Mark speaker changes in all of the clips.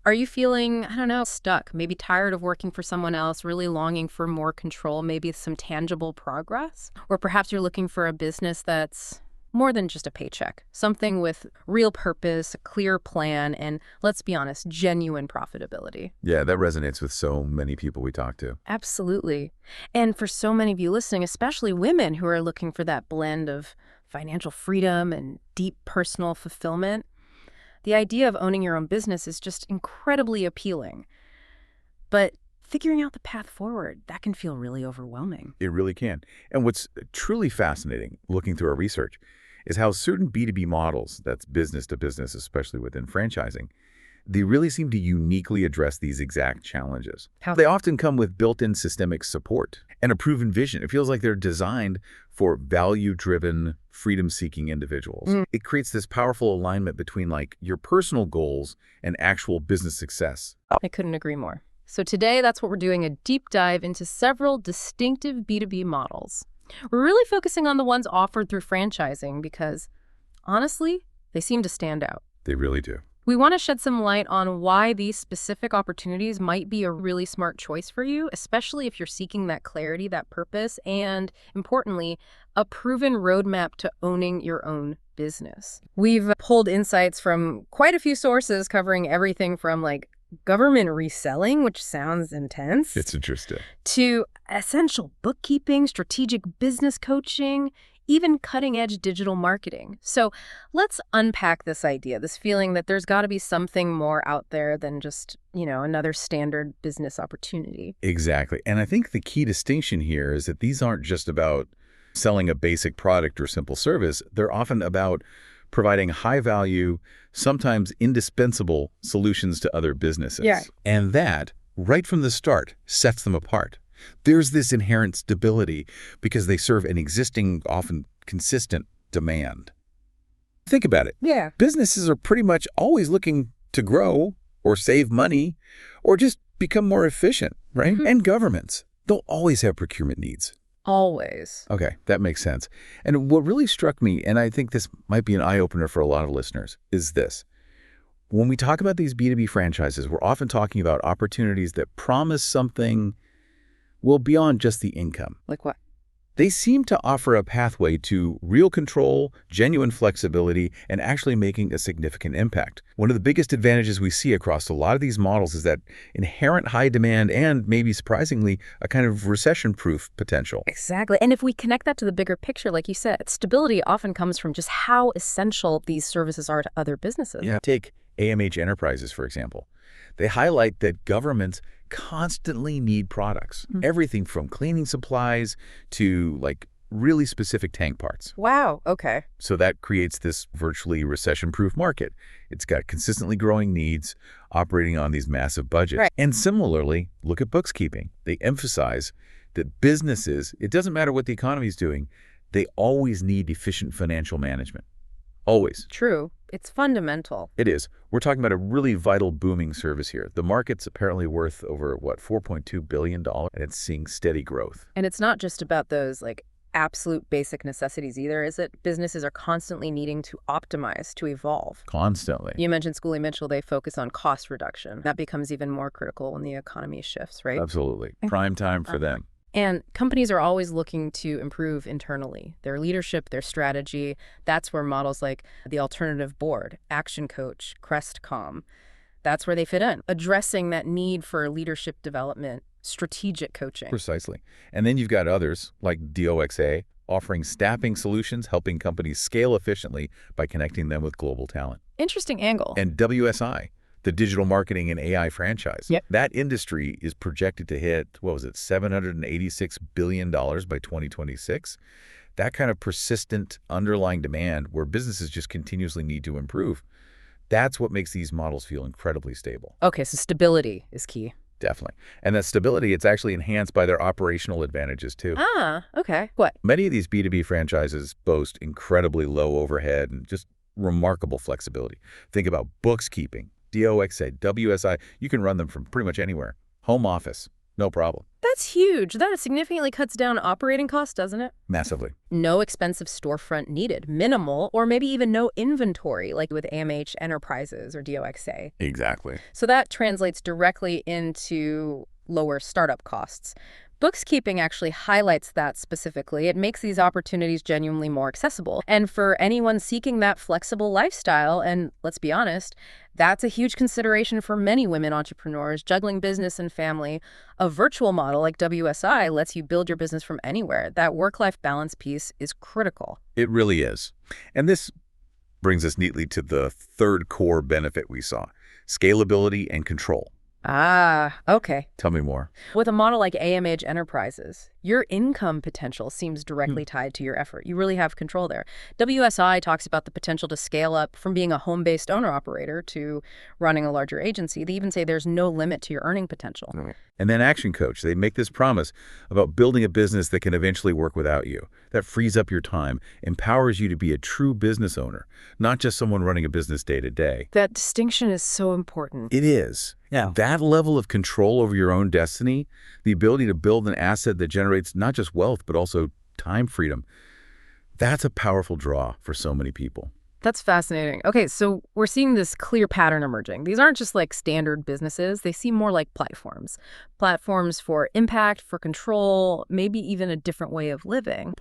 Speaker 1: Are you feeling, I don't know, stuck, maybe tired of working for someone else, really longing for more control, maybe some tangible progress? Or perhaps you're looking for a business that's more than just a paycheck, something with real purpose, a clear plan, and let's be honest, genuine profitability.
Speaker 2: Yeah, that resonates with so many people we talk to.
Speaker 1: Absolutely. And for so many of you listening, especially women who are looking for that blend of financial freedom and deep personal fulfillment, the idea of owning your own business is just incredibly appealing. But figuring out the path forward, that can feel really overwhelming.
Speaker 2: It really can. And what's truly fascinating, looking through our research, is how certain B2B models, that's business to business, especially within franchising, they really seem to uniquely address these exact challenges.
Speaker 1: How?
Speaker 2: They often come with built-in systemic support and a proven vision. It feels like they're designed for value-driven, freedom-seeking individuals. It creates this powerful alignment between like your personal goals and actual business success.
Speaker 1: I couldn't agree more. So today, that's what we're doing, a deep dive into several distinctive B2B models. We're really focusing on the ones offered through franchising because, honestly, they seem to stand out.
Speaker 2: They really do.
Speaker 1: We want to shed some light on why these specific opportunities might be a really smart choice for you, especially if you're seeking that clarity, that purpose, and, importantly, a proven roadmap to owning your own business. We've pulled insights from quite a few sources covering everything from, government reselling, which sounds intense,
Speaker 2: It's interesting.
Speaker 1: to essential bookkeeping, strategic business coaching, even cutting-edge digital marketing. So let's unpack this idea, this feeling that there's got to be something more out there than just, another standard business opportunity.
Speaker 2: Exactly. And I think the key distinction here is that these aren't just about selling a basic product or simple service. They're often about providing high-value, sometimes indispensable solutions to other businesses.
Speaker 1: Yeah.
Speaker 2: And that, right from the start, sets them apart. There's this inherent stability because they serve an existing, often consistent demand. Think about it.
Speaker 1: Yeah.
Speaker 2: Businesses are pretty much always looking to grow or save money or just become more efficient, right? And governments, they'll always have procurement needs.
Speaker 1: Always.
Speaker 2: Okay, that makes sense. And what really struck me, and I think this might be an eye-opener for a lot of listeners, is this. When we talk about these B2B franchises, we're often talking about opportunities that promise something, well, beyond just the income.
Speaker 1: Like what?
Speaker 2: They seem to offer a pathway to real control, genuine flexibility, and actually making a significant impact. One of the biggest advantages we see across a lot of these models is that inherent high demand and, maybe surprisingly, a kind of recession-proof potential.
Speaker 1: Exactly. And if we connect that to the bigger picture, like you said, stability often comes from just how essential these services are to other businesses.
Speaker 2: Yeah. Take AMH Enterprises, for example. They highlight that governments constantly need products, everything from cleaning supplies to really specific tank parts.
Speaker 1: Wow. Okay.
Speaker 2: So that creates this virtually recession-proof market. It's got consistently growing needs, operating on these massive budgets.
Speaker 1: Right.
Speaker 2: And similarly, look at bookkeeping. They emphasize that businesses, it doesn't matter what the economy is doing, they always need efficient financial management. Always.
Speaker 1: True. It's fundamental.
Speaker 2: It is. We're talking about a really vital, booming service here. The market's apparently worth over, $4.2 billion, and it's seeing steady growth.
Speaker 1: And it's not just about those absolute basic necessities either, is it? Businesses are constantly needing to optimize, to evolve.
Speaker 2: Constantly.
Speaker 1: You mentioned Schooley Mitchell, they focus on cost reduction. That becomes even more critical when the economy shifts, right?
Speaker 2: Absolutely. Prime time for them.
Speaker 1: And companies are always looking to improve internally, their leadership, their strategy. That's where models like the Alternative Board, Action Coach, Crestcom, that's where they fit in, addressing that need for leadership development, strategic coaching.
Speaker 2: Precisely. And then you've got others like DOXA offering staffing solutions, helping companies scale efficiently by connecting them with global talent.
Speaker 1: Interesting angle.
Speaker 2: And WSI, the digital marketing and AI franchise.
Speaker 1: Yep.
Speaker 2: That industry is projected to hit, $786 billion by 2026. That kind of persistent underlying demand where businesses just continuously need to improve. That's what makes these models feel incredibly stable.
Speaker 1: Okay, so stability is key.
Speaker 2: Definitely. And that stability, it's actually enhanced by their operational advantages too.
Speaker 1: Ah, okay. What?
Speaker 2: Many of these B2B franchises boast incredibly low overhead and just remarkable flexibility. Think about bookkeeping, DOXA, WSI. You can run them from pretty much anywhere. Home office, No problem.
Speaker 1: That's huge. That significantly cuts down operating costs, doesn't it?
Speaker 2: Massively.
Speaker 1: No expensive storefront needed, minimal, or maybe even no inventory, like with AMH Enterprises or DOXA.
Speaker 2: Exactly.
Speaker 1: So that translates directly into lower startup costs. Bookkeeping actually highlights that specifically. It makes these opportunities genuinely more accessible. And for anyone seeking that flexible lifestyle, and let's be honest, that's a huge consideration for many women entrepreneurs juggling business and family. A virtual model like WSI lets you build your business from anywhere. That work-life balance piece is critical.
Speaker 2: It really is. And this brings us neatly to the third core benefit we saw, scalability and control.
Speaker 1: Ah, okay.
Speaker 2: Tell me more.
Speaker 1: With a model like AMH Enterprises, your income potential seems directly tied to your effort. You really have control there. WSI talks about the potential to scale up from being a home-based owner-operator to running a larger agency. They even say there's no limit to your earning potential.
Speaker 2: And then Action Coach, they make this promise about building a business that can eventually work without you, that frees up your time, empowers you to be a true business owner, not just someone running a business day to day.
Speaker 1: That distinction is so important.
Speaker 2: It is.
Speaker 3: Yeah.
Speaker 2: That level of control over your own destiny, the ability to build an asset that generates not just wealth, but also time freedom, that's a powerful draw for so many people.
Speaker 1: That's fascinating. Okay, so we're seeing this clear pattern emerging. These aren't just like standard businesses. They seem more like platforms. Platforms for impact, for control, maybe even a different way of living.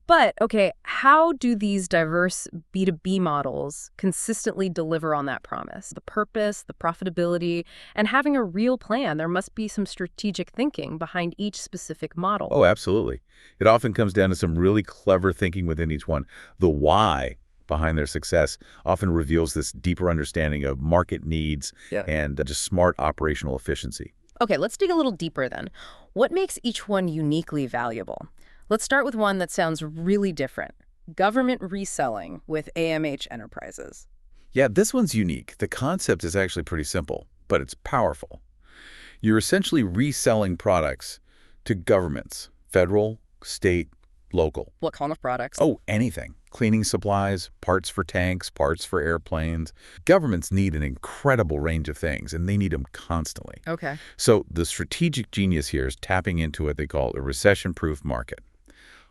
Speaker 1: But, okay, how do these diverse B2B models consistently deliver on that promise? The purpose, the profitability, and having a real plan. There must be some strategic thinking behind each specific model.
Speaker 2: Oh, absolutely. It often comes down to some really clever thinking within each one. The why behind their success often reveals this deeper understanding of market needs and just smart operational efficiency.
Speaker 1: Okay, let's dig a little deeper then. What makes each one uniquely valuable? Let's start with one that sounds really different. Government reselling with AMH Enterprises.
Speaker 2: Yeah, this one's unique. The concept is actually pretty simple, but it's powerful. You're essentially reselling products to governments, federal, state, local.
Speaker 1: What kind of products?
Speaker 2: Oh, anything. Cleaning supplies, parts for tanks, parts for airplanes. Governments need an incredible range of things, and they need them constantly.
Speaker 1: Okay.
Speaker 2: So the strategic genius here is tapping into what they call a recession-proof market.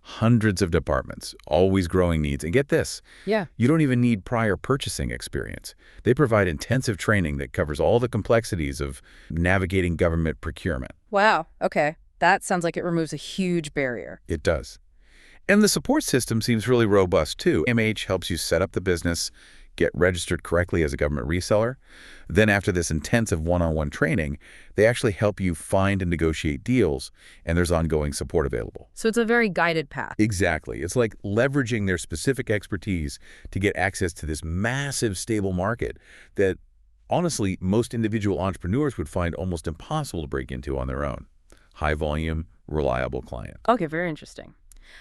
Speaker 2: Hundreds of departments, always growing needs. And get this,
Speaker 1: Yeah.
Speaker 2: you don't even need prior purchasing experience. They provide intensive training that covers all the complexities of navigating government procurement.
Speaker 1: Wow. Okay. That sounds like it removes a huge barrier.
Speaker 2: It does. And the support system seems really robust, too. MH helps you set up the business, get registered correctly as a government reseller. Then after this intensive one-on-one training, they actually help you find and negotiate deals, and there's ongoing support available.
Speaker 1: So it's a very guided path.
Speaker 2: Exactly. It's like leveraging their specific expertise to get access to this massive, stable market that, honestly, most individual entrepreneurs would find almost impossible to break into on their own. High volume, reliable client.
Speaker 1: Okay, very interesting.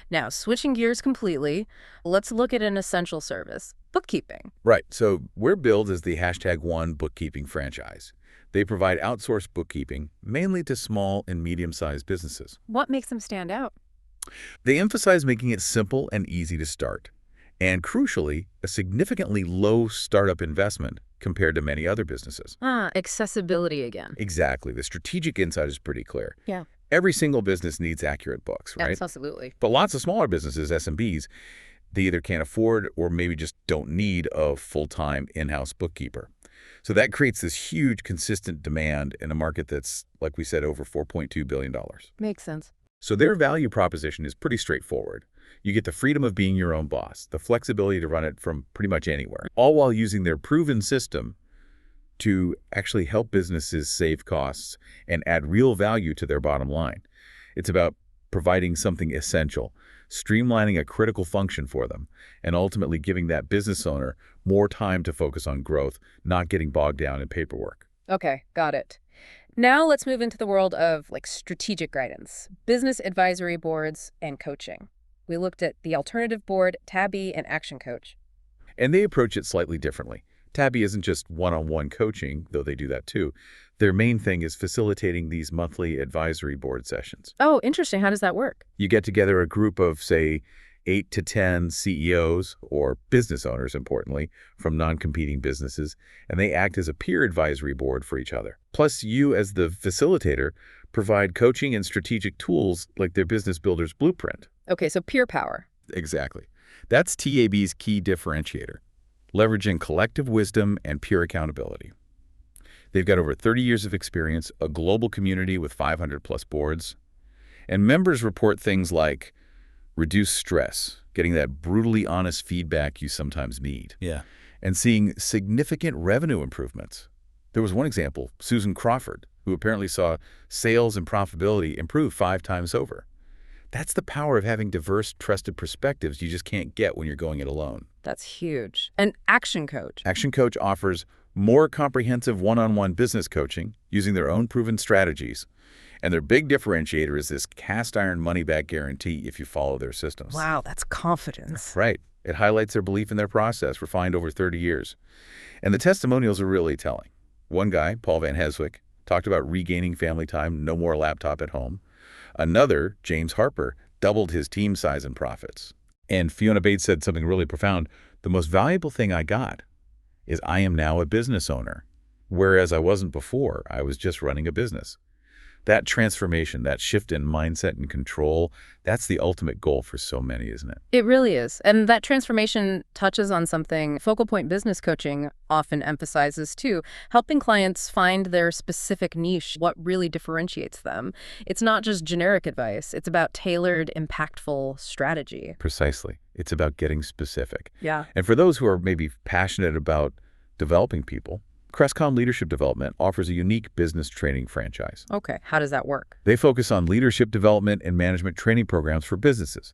Speaker 1: Now, switching gears completely, let's look at an essential service, bookkeeping.
Speaker 2: Right. So we're billed as the #1 bookkeeping franchise. They provide outsourced bookkeeping, mainly to small and medium-sized businesses.
Speaker 1: What makes them stand out?
Speaker 2: They emphasize making it simple and easy to start. And crucially, a significantly low startup investment compared to many other businesses.
Speaker 1: Accessibility again.
Speaker 2: Exactly. The strategic insight is pretty clear.
Speaker 1: Yeah.
Speaker 2: Every single business needs accurate books, right?
Speaker 1: Yes, absolutely.
Speaker 2: But lots of smaller businesses, SMBs, they either can't afford or maybe just don't need a full-time in-house bookkeeper. So that creates this huge consistent demand in a market that's, like we said, over $4.2 billion.
Speaker 1: Makes sense.
Speaker 2: So their value proposition is pretty straightforward. You get the freedom of being your own boss, the flexibility to run it from pretty much anywhere, all while using their proven system to actually help businesses save costs and add real value to their bottom line. It's about providing something essential, streamlining a critical function for them, and ultimately giving that business owner more time to focus on growth, not getting bogged down in paperwork.
Speaker 1: Okay, got it. Now let's move into the world of strategic guidance, business advisory boards, and coaching. We looked at the Alternative Board, Tabby, and Action Coach.
Speaker 2: And they approach it slightly differently. Tabby isn't just one-on-one coaching, though they do that too. Their main thing is facilitating these monthly advisory board sessions.
Speaker 1: Oh, interesting. How does that work?
Speaker 2: You get together a group of, say, 8 to 10 CEOs, or business owners, importantly, from non-competing businesses, and they act as a peer advisory board for each other. Plus, you, as the facilitator, provide coaching and strategic tools like their business builder's blueprint.
Speaker 1: Okay, so peer power.
Speaker 2: Exactly. That's TAB's key differentiator, leveraging collective wisdom and peer accountability. They've got over 30 years of experience, a global community with 500-plus boards, and members report things like reduced stress, getting that brutally honest feedback you sometimes need,
Speaker 3: Yeah.
Speaker 2: and seeing significant revenue improvements. There was one example, Susan Crawford, who apparently saw sales and profitability improve 5 times over. That's the power of having diverse, trusted perspectives you just can't get when you're going it alone.
Speaker 1: That's huge. And Action Coach.
Speaker 2: Action Coach offers more comprehensive one-on-one business coaching using their own proven strategies. And their big differentiator is this cast-iron money-back guarantee if you follow their systems.
Speaker 1: Wow, that's confidence.
Speaker 2: Right. It highlights their belief in their process, refined over 30 years. And the testimonials are really telling. One guy, Paul Van Heswick, talked about regaining family time, no more laptop at home. Another, James Harper, doubled his team size and profits. And Fiona Bates said something really profound. The most valuable thing I got is I am now a business owner, whereas I wasn't before. I was just running a business. That transformation, that shift in mindset and control, that's the ultimate goal for so many, isn't it?
Speaker 1: It really is. And that transformation touches on something Focal Point Business Coaching often emphasizes too, helping clients find their specific niche, what really differentiates them. It's not just generic advice. It's about tailored, impactful strategy.
Speaker 2: Precisely. It's about getting specific.
Speaker 1: Yeah.
Speaker 2: And for those who are maybe passionate about developing people, Crestcom Leadership Development offers a unique business training franchise.
Speaker 1: Okay. How does that work?
Speaker 2: They focus on leadership development and management training programs for businesses,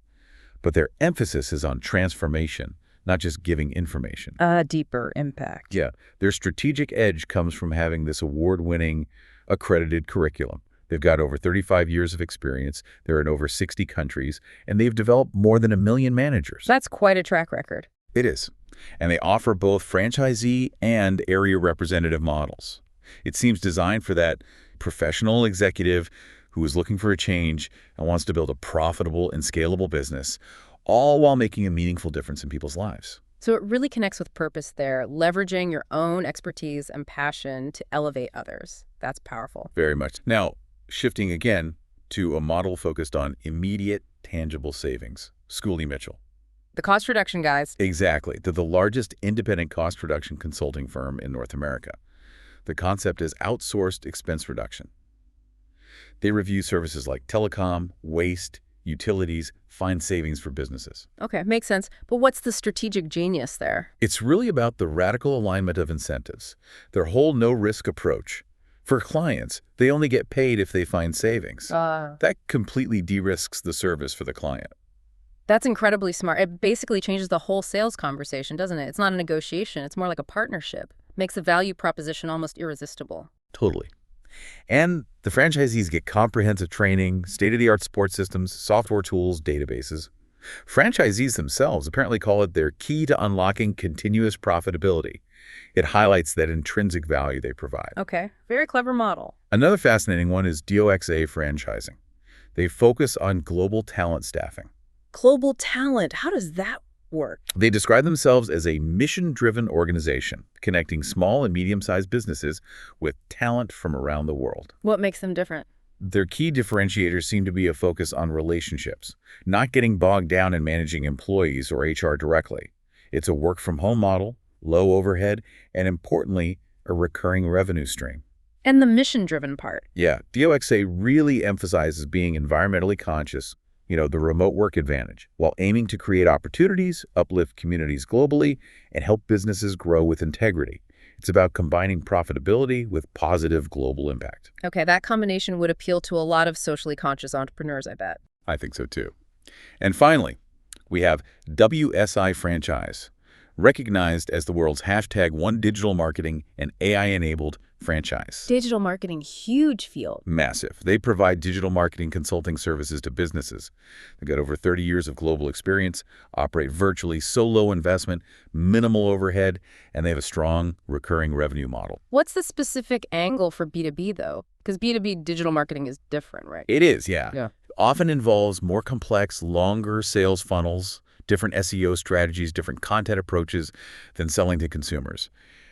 Speaker 2: but their emphasis is on transformation, not just giving information.
Speaker 1: A deeper impact.
Speaker 2: Yeah, their strategic edge comes from having this award-winning, accredited curriculum. They've got over 35 years of experience, they're in over 60 countries, and they've developed more than 1 million managers.
Speaker 1: That's quite a track record.
Speaker 2: It is. And they offer both franchisee and area representative models. It seems designed for that professional executive who is looking for a change and wants to build a profitable and scalable business, all while making a meaningful difference in people's lives.
Speaker 1: So it really connects with purpose there, leveraging your own expertise and passion to elevate others. That's powerful.
Speaker 2: Very much. Now, shifting again to a model focused on immediate, tangible savings. Schooley Mitchell.
Speaker 1: The cost reduction guys.
Speaker 2: Exactly. They're the largest independent cost reduction consulting firm in North America. The concept is outsourced expense reduction. They review services like telecom, waste, utilities, find savings for businesses.
Speaker 1: Okay, makes sense. But what's the strategic genius there?
Speaker 2: It's really about the radical alignment of incentives, their whole no-risk approach. For clients, they only get paid if they find savings. That completely de-risks the service for the client.
Speaker 1: That's incredibly smart. It basically changes the whole sales conversation, doesn't it? It's not a negotiation. It's more like a partnership. Makes the value proposition almost irresistible.
Speaker 2: Totally. And the franchisees get comprehensive training, state-of-the-art support systems, software tools, databases. Franchisees themselves apparently call it their key to unlocking continuous profitability. It highlights that intrinsic value they provide.
Speaker 1: Okay, very clever model.
Speaker 2: Another fascinating one is DOXA franchising. They focus on global talent staffing.
Speaker 1: Global talent, how does that work?
Speaker 2: They describe themselves as a mission-driven organization, connecting small and medium-sized businesses with talent from around the world.
Speaker 1: What makes them different?
Speaker 2: Their key differentiators seem to be a focus on relationships, not getting bogged down in managing employees or HR directly. It's a work-from-home model, low overhead, and importantly, a recurring revenue stream.
Speaker 1: And the mission-driven part.
Speaker 2: Yeah, DOXA really emphasizes being environmentally conscious, the remote work advantage, while aiming to create opportunities, uplift communities globally, and help businesses grow with integrity. It's about combining profitability with positive global impact.
Speaker 1: Okay, that combination would appeal to a lot of socially conscious entrepreneurs, I bet.
Speaker 2: I think so too. And finally, we have WSI Franchise, recognized as the world's #1 digital marketing and AI-enabled franchise.
Speaker 1: Digital marketing, huge field.
Speaker 2: Massive. They provide digital marketing consulting services to businesses. They've got over 30 years of global experience, operate virtually, so low investment, minimal overhead, and they have a strong recurring revenue model.
Speaker 1: What's the specific angle for B2B, though? Because B2B digital marketing is different, right?
Speaker 2: It is, yeah. often involves more complex, longer sales funnels, different SEO strategies, different content approaches than selling to consumers.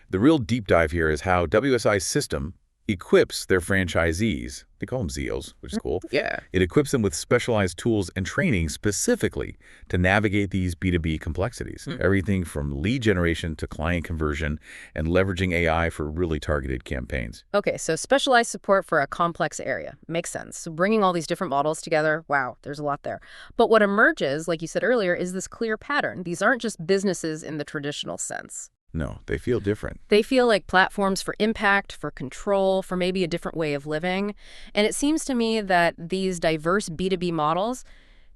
Speaker 2: The real deep dive here is how WSI's system equips their franchisees. They call them ZEOs, which is cool.
Speaker 1: Yeah.
Speaker 2: It equips them with specialized tools and training specifically to navigate these B2B complexities. Everything from lead generation to client conversion and leveraging AI for really targeted campaigns.
Speaker 1: Okay, so specialized support for a complex area. Makes sense. So bringing all these different models together, wow, there's a lot there. But what emerges, like you said earlier, is this clear pattern. These aren't just businesses in the traditional sense.
Speaker 2: No, they feel different.
Speaker 1: They feel like platforms for impact, for control, for maybe a different way of living. And it seems to me that these diverse B2B models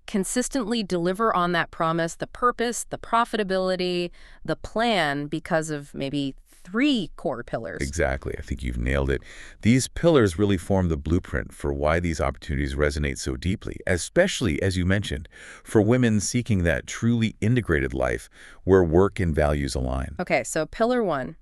Speaker 1: consistently deliver on that promise, the purpose, the profitability, the plan, because of maybe 3 core pillars.
Speaker 2: Exactly. I think you've nailed it. These pillars really form the blueprint for why these opportunities resonate so deeply, especially, as you mentioned, for women seeking that truly integrated life where work and values align.
Speaker 1: Okay, so pillar 1,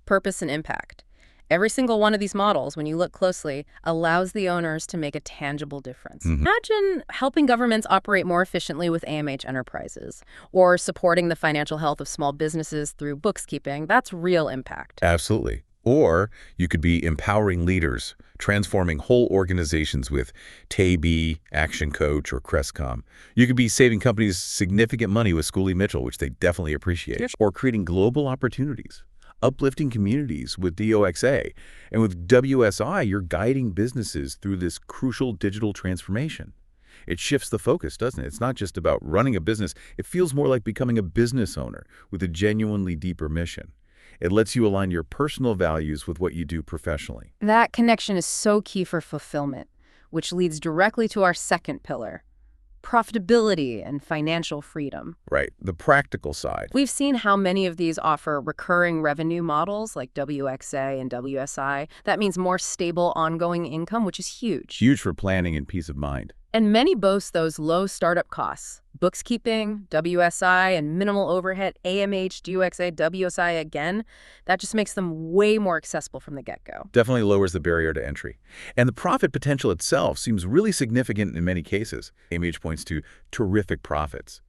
Speaker 1: purpose and impact. Every single one of these models, when you look closely, allows the owners to make a tangible difference. Imagine helping governments operate more efficiently with AMH enterprises, or supporting the financial health of small businesses through bookkeeping. That's real impact.
Speaker 2: Absolutely. Or you could be empowering leaders, transforming whole organizations with TAB, Action Coach, or Crestcom. You could be saving companies significant money with Schooley Mitchell, which they definitely appreciate. Yes. Or creating global opportunities, uplifting communities with DOXA. And with WSI, you're guiding businesses through this crucial digital transformation. It shifts the focus, doesn't it? It's not just about running a business. It feels more like becoming a business owner with a genuinely deeper mission. It lets you align your personal values with what you do professionally.
Speaker 1: That connection is so key for fulfillment, which leads directly to our second pillar, profitability and financial freedom.
Speaker 2: Right, the practical side.
Speaker 1: We've seen how many of these offer recurring revenue models like WXA and WSI. That means more stable, ongoing income, which is huge.
Speaker 2: Huge for planning and peace of mind.
Speaker 1: And many boast those low startup costs. Bookkeeping, WSI, and minimal overhead, AMH, DUXA, WSI again. That just makes them way more accessible from the get-go.
Speaker 2: Definitely lowers the barrier to entry. And the profit potential itself seems really significant in many cases. AMH points to terrific profits.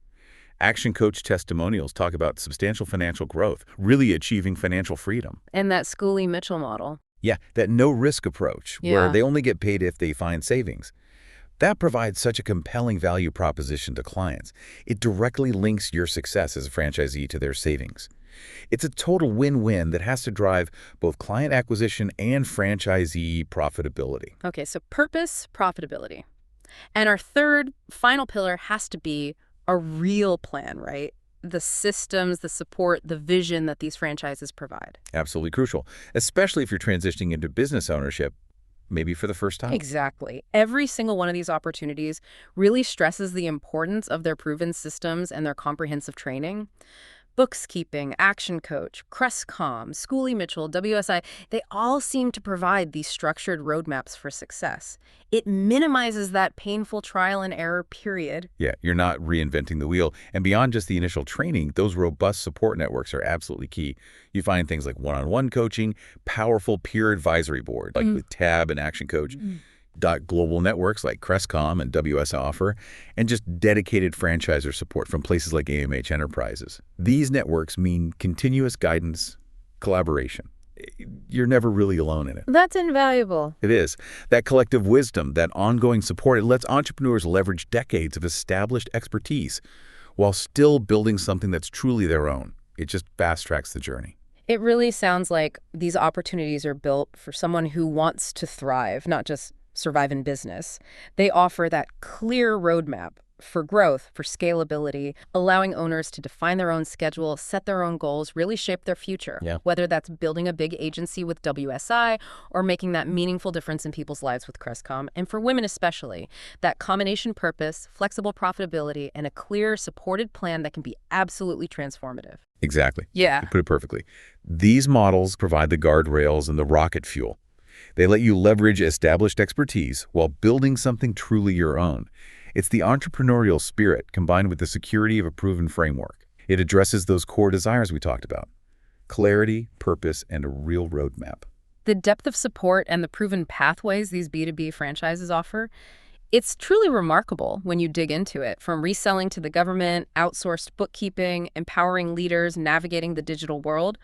Speaker 2: Action Coach testimonials talk about substantial financial growth, really achieving financial freedom.
Speaker 1: And that Schooley Mitchell model.
Speaker 2: Yeah, that no-risk approach, where they only get paid if they find savings. That provides such a compelling value proposition to clients. It directly links your success as a franchisee to their savings. It's a total win-win that has to drive both client acquisition and franchisee profitability.
Speaker 1: Okay, so purpose, profitability. And our third, final pillar has to be a real plan, right? The systems, the support, the vision that these franchises provide.
Speaker 2: Absolutely crucial, especially if you're transitioning into business ownership, maybe for the first time.
Speaker 1: Exactly. Every single one of these opportunities really stresses the importance of their proven systems and their comprehensive training. Bookkeeping, Action Coach, Crestcom, Schooley Mitchell, WSI, they all seem to provide these structured roadmaps for success. It minimizes that painful trial and error period.
Speaker 2: Yeah, you're not reinventing the wheel. And beyond just the initial training, those robust support networks are absolutely key. You find things like one-on-one coaching, powerful peer advisory board, like with TAB and Action Coach, global networks like Crestcom and WS offer, and just dedicated franchisor support from places like AMH Enterprises. These networks mean continuous guidance, collaboration. You're never really alone in it.
Speaker 1: That's invaluable.
Speaker 2: It is. That collective wisdom, that ongoing support, it lets entrepreneurs leverage decades of established expertise while still building something that's truly their own. It just fast-tracks the journey.
Speaker 1: It really sounds like these opportunities are built for someone who wants to thrive, not just survive in business. They offer that clear roadmap for growth, for scalability, allowing owners to define their own schedule, set their own goals, really shape their future. Whether that's building a big agency with WSI or making that meaningful difference in people's lives with Crestcom. And for women especially, that combination purpose, flexible profitability, and a clear, supported plan that can be absolutely transformative.
Speaker 2: Exactly.
Speaker 1: Yeah.
Speaker 2: You put it perfectly. These models provide the guardrails and the rocket fuel. They let you leverage established expertise while building something truly your own. It's the entrepreneurial spirit combined with the security of a proven framework. It addresses those core desires we talked about: clarity, purpose, and a real roadmap.
Speaker 1: The depth of support and the proven pathways these B2B franchises offer, It's truly remarkable when you dig into it, from reselling to the government, outsourced bookkeeping, empowering leaders navigating the digital world.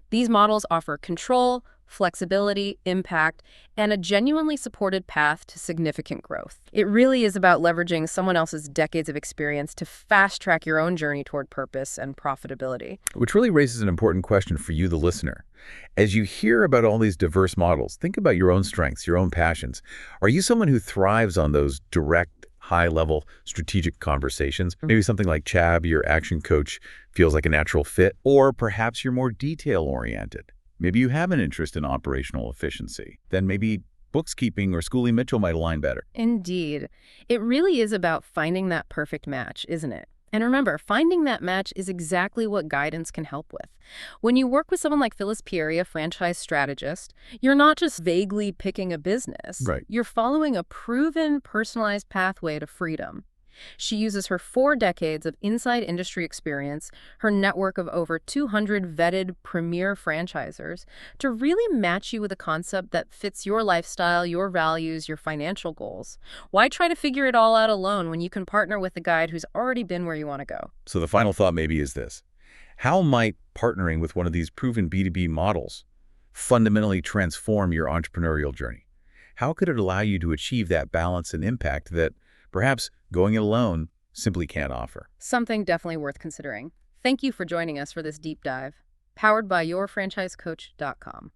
Speaker 1: These models offer control, flexibility, impact, and a genuinely supported path to significant growth. It really is about leveraging someone else's decades of experience to fast track your own journey toward purpose and profitability.
Speaker 2: Which really raises an important question for you, the listener. As you hear about all these diverse models, think about your own strengths, your own passions. Are you someone who thrives on those direct, high-level strategic conversations? Maybe something like Chab, your action coach, feels like a natural fit. Or perhaps you're more detail-oriented. Maybe you have an interest in operational efficiency. Then maybe bookkeeping or Schoolie Mitchell might align better.
Speaker 1: Indeed. It really is about finding that perfect match, isn't it? And remember, finding that match is exactly what guidance can help with. When you work with someone like Phyllis Peary, a franchise strategist, you're not just vaguely picking a business.
Speaker 2: Right.
Speaker 1: You're following a proven, personalized pathway to freedom. She uses her 4 decades of inside industry experience, her network of over 200 vetted premier franchisors, to really match you with a concept that fits your lifestyle, your values, your financial goals. Why try to figure it all out alone when you can partner with a guide who's already been where you want to go?
Speaker 2: So the final thought maybe is this. How might partnering with one of these proven B2B models fundamentally transform your entrepreneurial journey? How could it allow you to achieve that balance and impact that perhaps going it alone simply can't offer?
Speaker 1: Something definitely worth considering. Thank you for joining us for this deep dive. Powered by yourfranchisecoach.com.